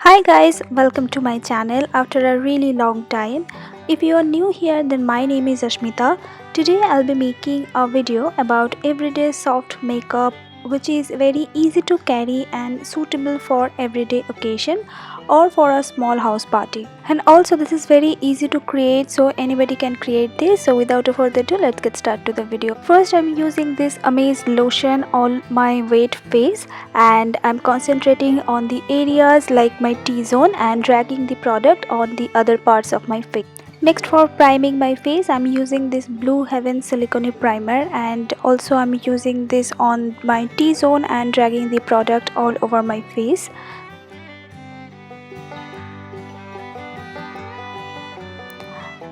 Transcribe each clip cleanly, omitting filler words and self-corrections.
Hi guys, welcome to my channel after a really long time. If you are new here, then my name is Asmita. Today I'll be making a video about everyday soft makeup which is very easy to carry and suitable for everyday occasion or for a small house party. And also this is very easy to create, so anybody can create this. So without a further ado, let's get started to the video. First I'm using this Amaze lotion on my wet face and I'm concentrating on the areas like my T-zone and dragging the product on the other parts of my face. Next, for priming my face, I'm using this Blue Heaven silicone primer, and also I'm using this on my T-zone and dragging the product all over my face.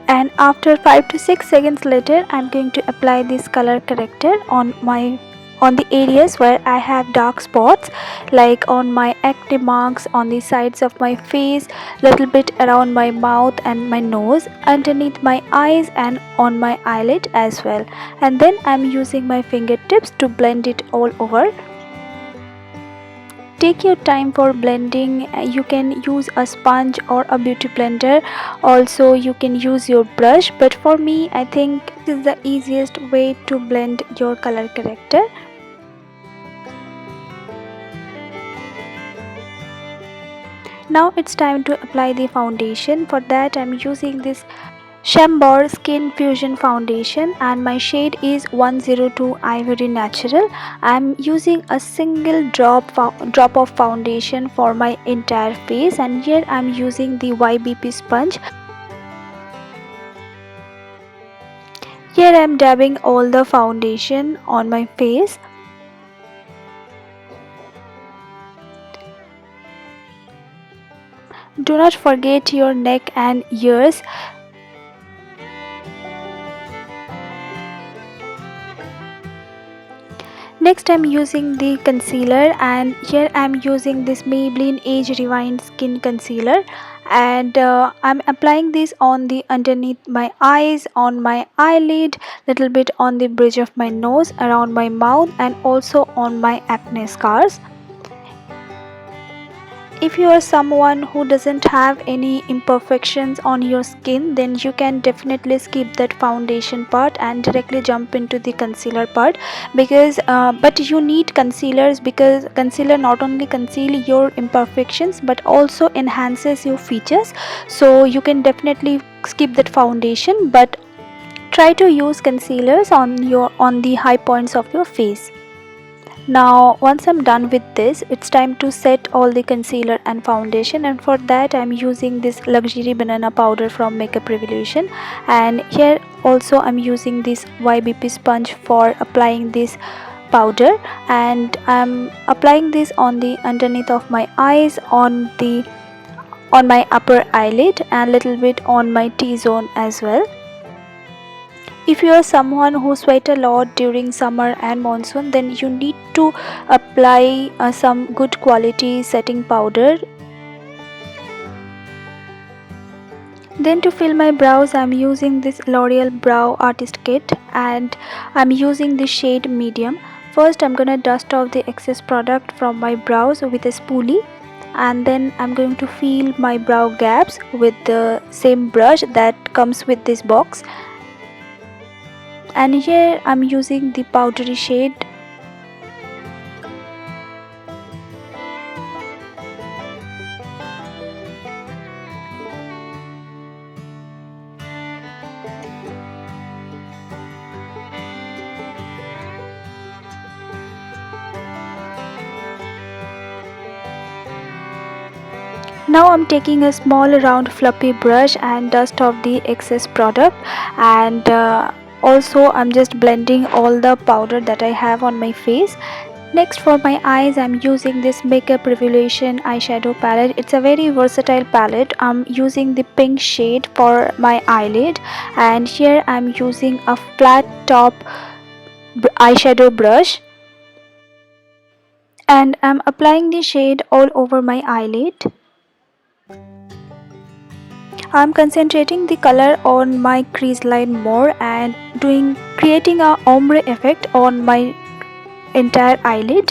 And after 5 to 6 seconds later, I'm going to apply this color corrector on the areas where I have dark spots, like on my acne marks, on the sides of my face, little bit around my mouth and my nose, underneath my eyes and on my eyelid as well. And then I'm using my fingertips to blend it all over. Take your time for blending. You can use a sponge or a beauty blender. Also you can use your brush, but for me I think this is the easiest way to blend your color corrector. Now it's time to apply the foundation. For that I'm using this Chambor Skin Fusion Foundation and my shade is 102 Ivory Natural. I'm using a single drop of foundation for my entire face, and here I'm using the YBP sponge. Here I'm dabbing all the foundation on my face. Do not forget your neck and ears. Next I'm using the concealer, and here I'm using this Maybelline Age Rewind Skin Concealer, and I'm applying this on the underneath my eyes, on my eyelid, little bit on the bridge of my nose, around my mouth, and also on my acne scars. If you are someone who doesn't have any imperfections on your skin, then you can definitely skip that foundation part and directly jump into the concealer part, because but you need concealers, because concealer not only conceal your imperfections but also enhances your features. So you can definitely skip that foundation, but try to use concealers on the high points of your face. Now once I'm done with this, it's time to set all the concealer and foundation, and for that I'm using this luxury banana powder from Makeup Revolution, and here also I'm using this YBP sponge for applying this powder, and I'm applying this on the underneath of my eyes, on my upper eyelid, and little bit on my T-zone as well. If you are someone who sweat a lot during summer and monsoon, then you need to apply some good quality setting powder. Then to fill my brows, I'm using this L'Oreal Brow Artist Kit, and I'm using the shade medium. First I'm gonna dust off the excess product from my brows with a spoolie, and then I'm going to fill my brow gaps with the same brush that comes with this box. And here I'm using the powdery shade. Now I'm taking a small round fluffy brush and dust off the excess product, and also I'm just blending all the powder that I have on my face. Next, for my eyes, I'm using this Makeup Revolution eyeshadow palette. It's a very versatile palette. I'm using the pink shade for my eyelid, and here I'm using a flat top eyeshadow brush, and I'm applying the shade all over my eyelid. I'm concentrating the color on my crease line more and creating a ombre effect on my entire eyelid.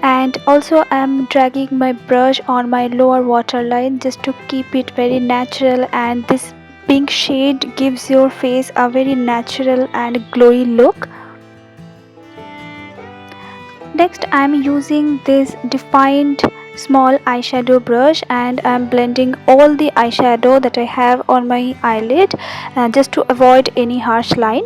And also I'm dragging my brush on my lower waterline just to keep it very natural, and this pink shade gives your face a very natural and glowy look. Next I'm using this defined small eyeshadow brush and I'm blending all the eyeshadow that I have on my eyelid, just to avoid any harsh line.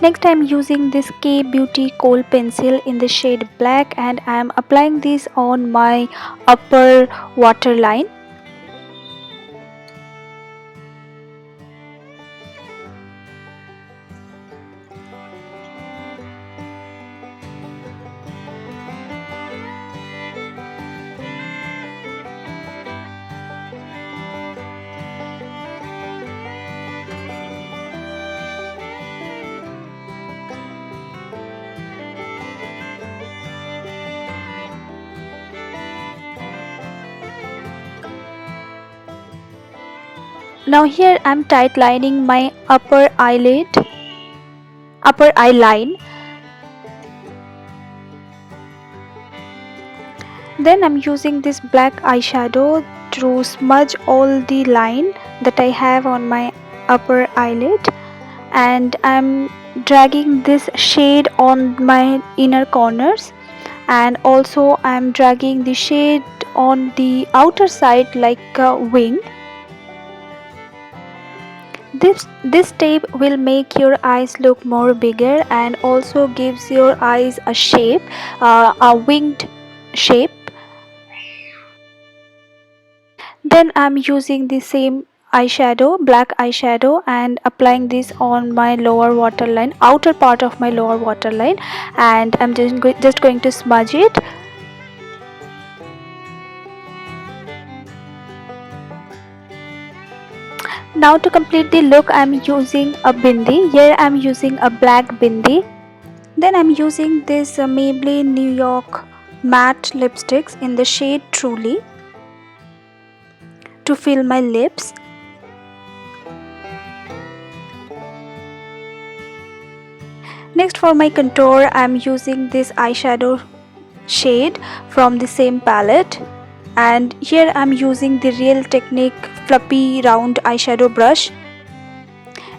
Next I'm using this K Beauty Kohl pencil in the shade black, and I'm applying this on my upper waterline. Now here I'm tight lining my upper eye line. Then I'm using this black eyeshadow to smudge all the line that I have on my upper eyelid, and I'm dragging this shade on my inner corners, and also I'm dragging the shade on the outer side like a wing. This tape will make your eyes look more bigger and also gives your eyes a shape, a winged shape. Then I'm using the same eyeshadow, black eyeshadow, and applying this on my lower waterline, outer part of my lower waterline, and I'm just going to smudge it. Now to complete the look I'm using a bindi. Here I'm using a black bindi. Then I'm using this Maybelline New York matte lipsticks in the shade Truly to fill my lips. Next for my contour I'm using this eyeshadow shade from the same palette, and here I'm using the Real Technique fluffy round eyeshadow brush.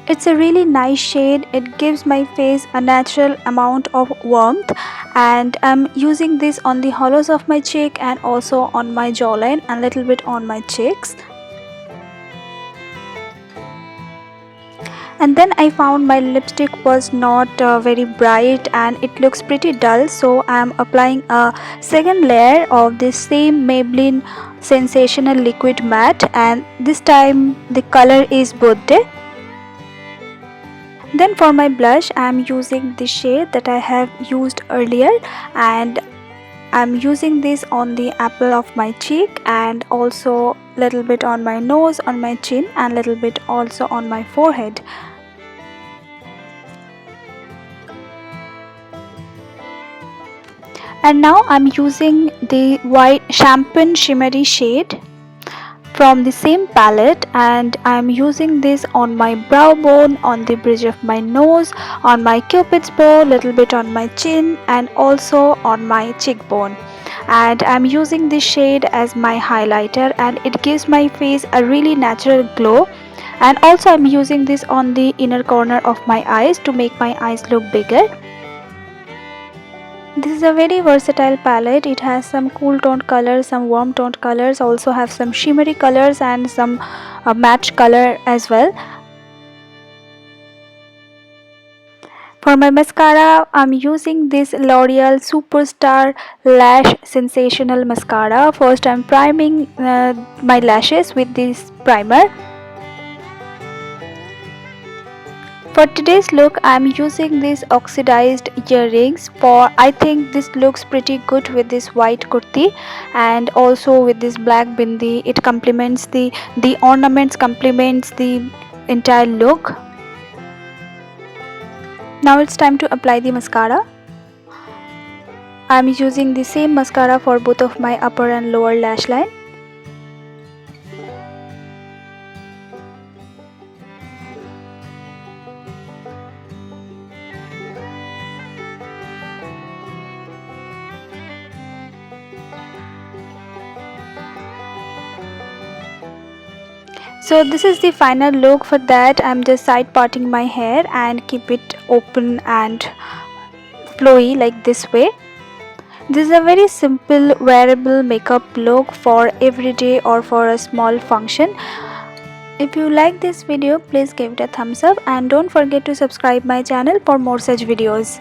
It's a really nice shade. It gives my face a natural amount of warmth, and I'm using this on the hollows of my cheek and also on my jawline and a little bit on my cheeks. And then I found my lipstick was not very bright and it looks pretty dull, so I'm applying a second layer of this same Maybelline Sensational Liquid Matte, and this time the color is Birthday. Then for my blush I'm using the shade that I have used earlier, and I'm using this on the apple of my cheek and also little bit on my nose, on my chin, and little bit also on my forehead. And now I'm using the white champagne shimmery shade from the same palette, and I'm using this on my brow bone, on the bridge of my nose, on my cupid's bow, little bit on my chin, and also on my cheekbone. And I'm using this shade as my highlighter, and it gives my face a really natural glow. And also I'm using this on the inner corner of my eyes to make my eyes look bigger. This is a very versatile palette. It has some cool toned colors, some warm toned colors, also have some shimmery colors and some matte color as well. For my mascara, I'm using this L'Oreal Superstar Lash Sensational Mascara. First I'm priming my lashes with this primer. For today's look I'm using these oxidized earrings. For I think this looks pretty good with this white kurti and also with this black bindi. It complements the ornaments complements the entire look. Now it's time to apply the mascara. I'm using the same mascara for both of my upper and lower lash line. So this is the final look. For that, I'm just side parting my hair and keep it open and flowy like this way. This is a very simple wearable makeup look for everyday or for a small function. If you like this video, please give it a thumbs up and don't forget to subscribe my channel for more such videos.